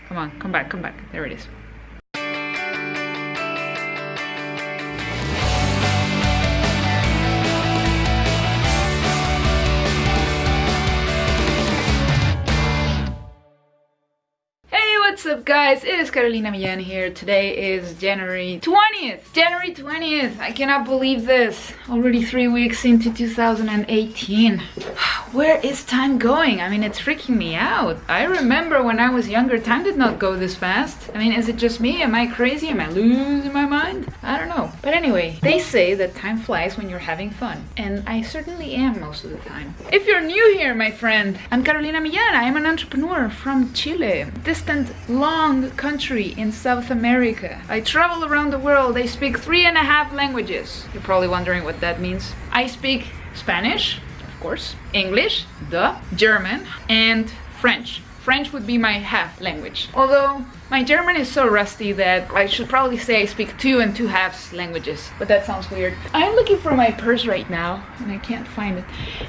Come on, come back, come back. There it is. What's up guys, it is Carolina Millan here. Today is January 20th. January 20th. I cannot believe this. Already 3 weeks into 2018. Where is time going? I mean, it's freaking me out. I remember when I was younger, time did not go this fast. I mean, is it just me? Am I crazy? Am I losing my mind? I don't know. But anyway, they say that time flies when you're having fun. And I certainly am most of the time. If you're new here, my friend, I'm Carolina Millan. I am an entrepreneur from Chile. Distant long country in South America. I travel around the world. I speak 3.5 languages. You're probably wondering what that means. I speak Spanish, of course, English, German, and French. French would be my half language. Although my German is so rusty that I should probably say I speak 2 2/2 languages, but that sounds weird. I'm looking for my purse right now and I can't find it.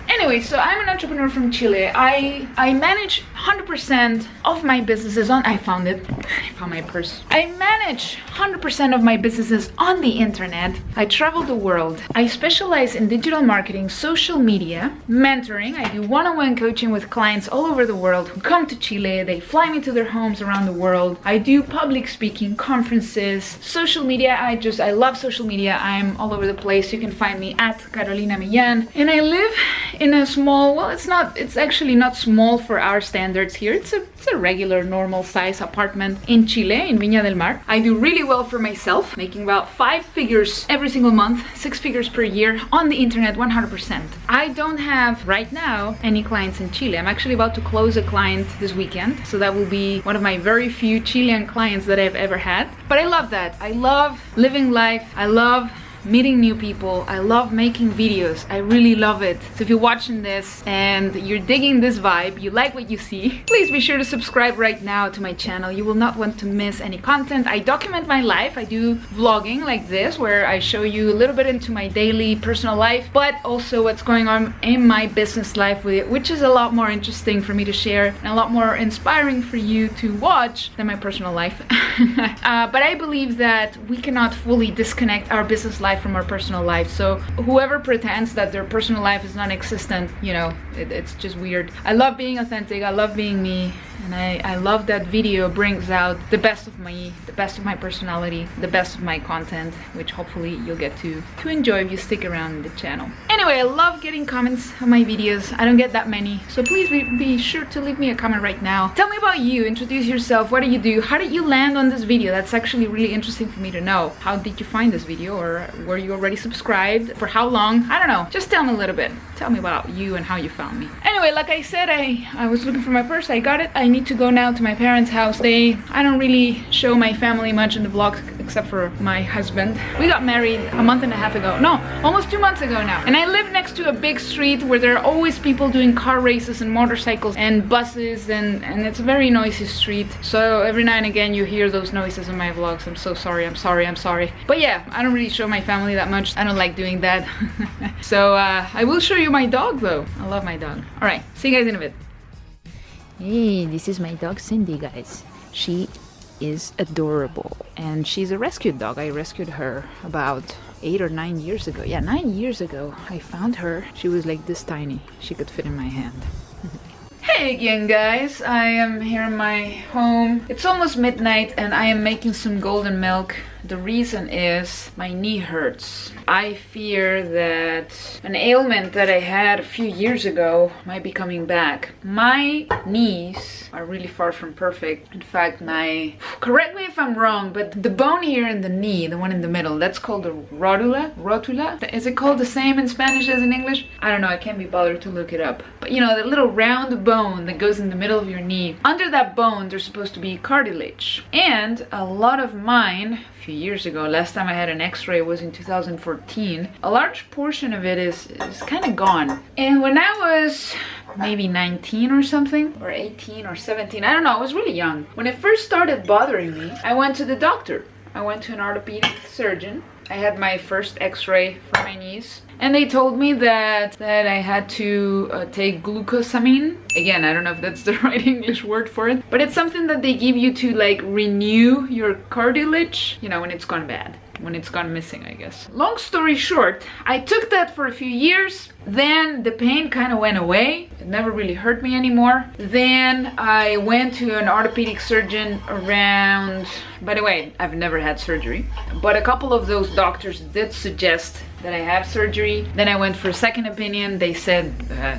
Anyway, so I'm an entrepreneur from Chile. I manage 100% of my businesses on, I found it. I found my purse. I manage 100% of my businesses on the internet. I travel the world. I specialize in digital marketing, social media, mentoring. I do one-on-one coaching with clients all over the world who come to Chile. They fly me to their homes around the world. I do public speaking, conferences, social media. I love social media. I'm all over the place. You can find me at Carolina Millan. And I live in a small, well, it's actually not small for our standards here. It's a regular, normal size apartment in Chile, in Viña del Mar. I do really well for myself, making about 5 figures every single month, 6 figures per year on the internet, 100%. I don't have right now any clients in Chile. I'm actually about to close a client this weekend. So that will be one of my very few Chilean clients that I've ever had. But I love that. I love living life. I love meeting new people. I love making videos. I really love it. So if you're watching this and you're digging this vibe, you like what you see, please be sure to subscribe right now to my channel. You will not want to miss any content. I document my life. I do vlogging like this, where I show you a little bit into my daily personal life, but also what's going on in my business life, which is a lot more interesting for me to share and a lot more inspiring for you to watch than my personal life. But I believe that we cannot fully disconnect our business life from our personal life. So whoever pretends that their personal life is non-existent, you know, it's just weird. I love being authentic. I love being me. And I love that video brings out the best of me, the best of my personality, the best of my content, which hopefully you'll get to enjoy if you stick around in the channel. Anyway, I love getting comments on my videos. I don't get that many, so please be sure to leave me a comment right now. Tell me about you, introduce yourself, what do you do, how did you land on this video? That's actually really interesting for me to know. How did you find this video, or were you already subscribed? For how long? I don't know, just tell me a little bit. Tell me about you and how you found me. Anyway, like I said, I was looking for my purse, I got it. I need to go now to my parents' house. I don't really show my family much in the vlogs except for my husband. We got married a month and a half ago. No, almost 2 months ago now. And I live next to a big street where there are always people doing car races and motorcycles and buses, and it's a very noisy street. So every now and again you hear those noises in my vlogs. I'm so sorry, I'm sorry, I'm sorry. But yeah, I don't really show my family that much. I don't like doing that. So I will show you my dog though. I love my dog. All right, see you guys in a bit. Hey, this is my dog Cindy, guys. She is adorable and she's a rescued dog. I rescued her about 8 or 9 years ago. Yeah, 9 years ago I found her. She was like this tiny. She could fit in my hand. Hey again, guys. I am here in my home. It's almost midnight and I am making some golden milk. The reason is my knee hurts. I fear that an ailment that I had a few years ago might be coming back. My knees are really far from perfect. In fact, correct me if I'm wrong, but the bone here in the knee, the one in the middle, that's called the rotula? Is it called the same in Spanish as in English? I don't know, I can't be bothered to look it up. But you know, the little round bone that goes in the middle of your knee, under that bone there's supposed to be cartilage. And a lot of mine, a few years ago, last time I had an x-ray was in 2014, a large portion of it is kind of gone. And when I was maybe 19 or something, or 18 or 17, I don't know, I was really young. When it first started bothering me, I went to the doctor. I went to an orthopedic surgeon I had my first x-ray for my knees. And they told me that I had to take glucosamine. Again, I don't know if that's the right English word for it. But it's something that they give you to like renew your cartilage, you know, when it's gone bad. When it's gone missing, I guess. Long story short, I took that for a few years. Then the pain kind of went away. It never really hurt me anymore. Then I went to an orthopedic surgeon around... By the way, I've never had surgery. But a couple of those doctors did suggest that I have surgery. Then I went for a second opinion. They said,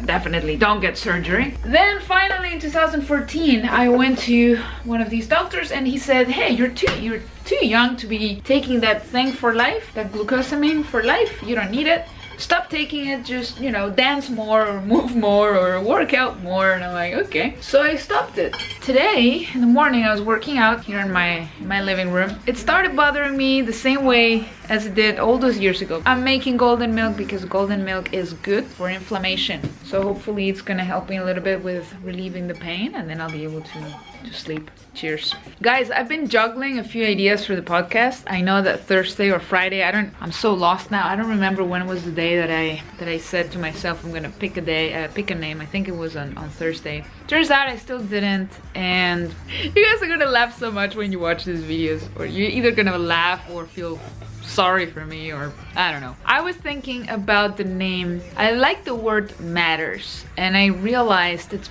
definitely don't get surgery. Then finally in 2014, I went to one of these doctors and he said, hey, you're too young to be taking that thing for life, that glucosamine for life. You don't need it. Stop taking it, just, you know, dance more or move more or work out more. And I'm like, okay. So I stopped it. Today in the morning I was working out here in my living room. It started bothering me the same way as it did all those years ago. I'm making golden milk because golden milk is good for inflammation. So hopefully it's gonna help me a little bit with relieving the pain, and then I'll be able to sleep. Cheers. Guys, I've been juggling a few ideas for the podcast. I know that Thursday or Friday, I'm so lost now. I don't remember when was the day that I said to myself I'm gonna pick a name. I think it was on Thursday. Turns out I still didn't, and you guys are gonna laugh so much when you watch these videos, or you're either gonna laugh or feel sorry for me, or I don't know. I was thinking about the name. I like the word matters, and I realized it's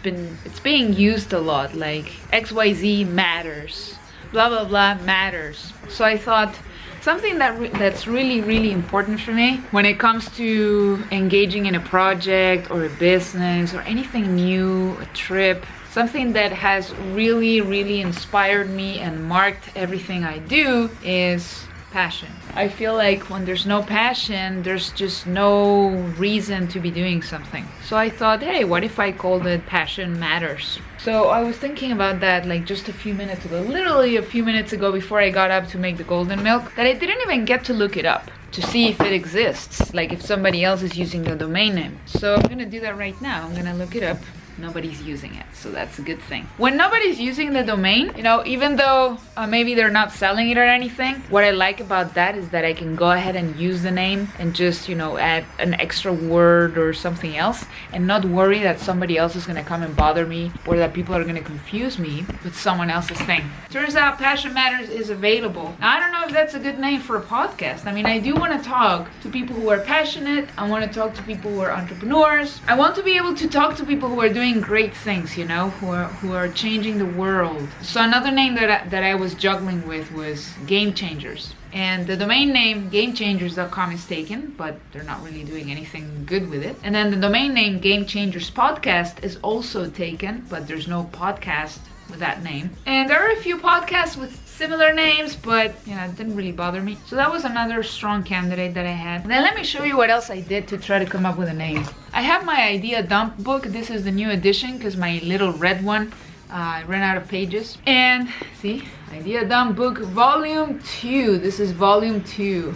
being used a lot, like XYZ matters, blah blah blah matters. So I thought something that's really important for me when it comes to engaging in a project or a business or anything new, a trip, something that has really inspired me and marked everything I do is passion. I feel like when there's no passion, there's just no reason to be doing something. So I thought, hey, what if I called it Passion Matters? So I was thinking about that like just a few minutes ago, literally a few minutes ago before I got up to make the golden milk, that I didn't even get to look it up to see if it exists, like if somebody else is using the domain name. So I'm gonna do that right now. I'm gonna look it up. Nobody's using it, so that's a good thing. When nobody's using the domain, you know, even though maybe they're not selling it or anything, what I like about that is that I can go ahead and use the name and just, you know, add an extra word or something else and not worry that somebody else is gonna come and bother me or that people are gonna confuse me with someone else's thing. Turns out Passion Matters is available. Now, I don't know if that's a good name for a podcast. I mean, I do want to talk to people who are passionate. I want to talk to people who are entrepreneurs. I want to be able to talk to people who are doing great things, you know, who are changing the world. So another name that I was juggling with was Game Changers. And the domain name gamechangers.com is taken, but they're not really doing anything good with it. And then the domain name Game Changers Podcast is also taken, but there's no podcast with that name. And there are a few podcasts with similar names, but you know, it didn't really bother me. So that was another strong candidate that I had. Then let me show you what else I did to try to come up with a name. I have my idea dump book. This is the new edition because my little red one ran out of pages. And see, idea dump book volume 2. This is volume 2.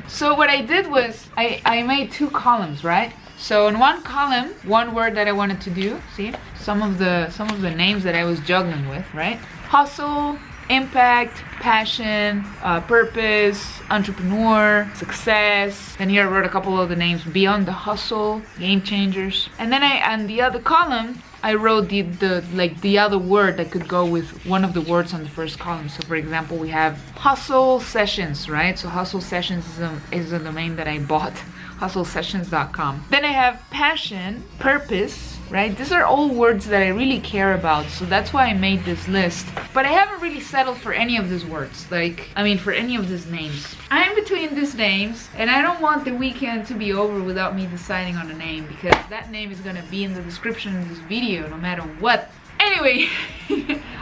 So what I did was I made 2 columns, right? So in one column, one word that I wanted to do, see, some of the names that I was juggling with, right? Hustle, impact, passion, purpose, entrepreneur, success. And here I wrote a couple of the names: Beyond the Hustle, Game Changers. And then on the other column, I wrote the other word that could go with one of the words on the first column. So for example, we have Hustle Sessions, right? So Hustle Sessions is a domain that I bought, hustlesessions.com. Then I have passion, purpose, right? These are all words that I really care about, so that's why I made this list. But I haven't really settled for any of these words, for any of these names. I'm between these names, and I don't want the weekend to be over without me deciding on a name, because that name is gonna be in the description of this video no matter what. Anyway,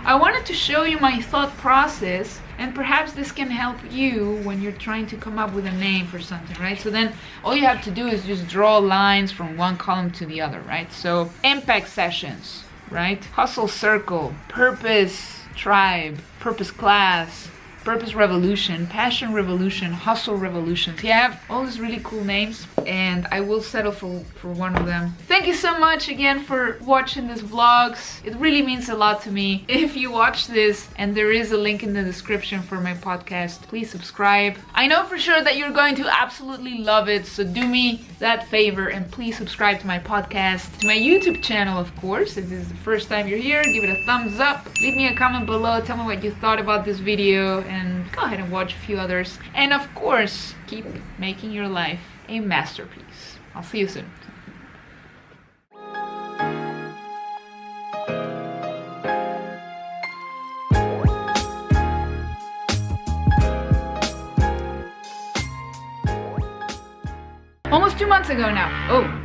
I wanted to show you my thought process, and perhaps this can help you when you're trying to come up with a name for something, right? So then all you have to do is just draw lines from one column to the other, right? So impact sessions, right? Hustle circle, purpose tribe, purpose class, Purpose Revolution, Passion Revolution, Hustle Revolutions. Yeah, I have all these really cool names and I will settle for one of them. Thank you so much again for watching these vlogs. It really means a lot to me. If you watch this, and there is a link in the description for my podcast, please subscribe. I know for sure that you're going to absolutely love it, so do me that favor and please subscribe to my podcast, to my YouTube channel, of course. If this is the first time you're here, give it a thumbs up, leave me a comment below, tell me what you thought about this video, and go ahead and watch a few others. And of course, keep making your life a masterpiece. I'll see you soon. Almost 2 months ago now. Oh.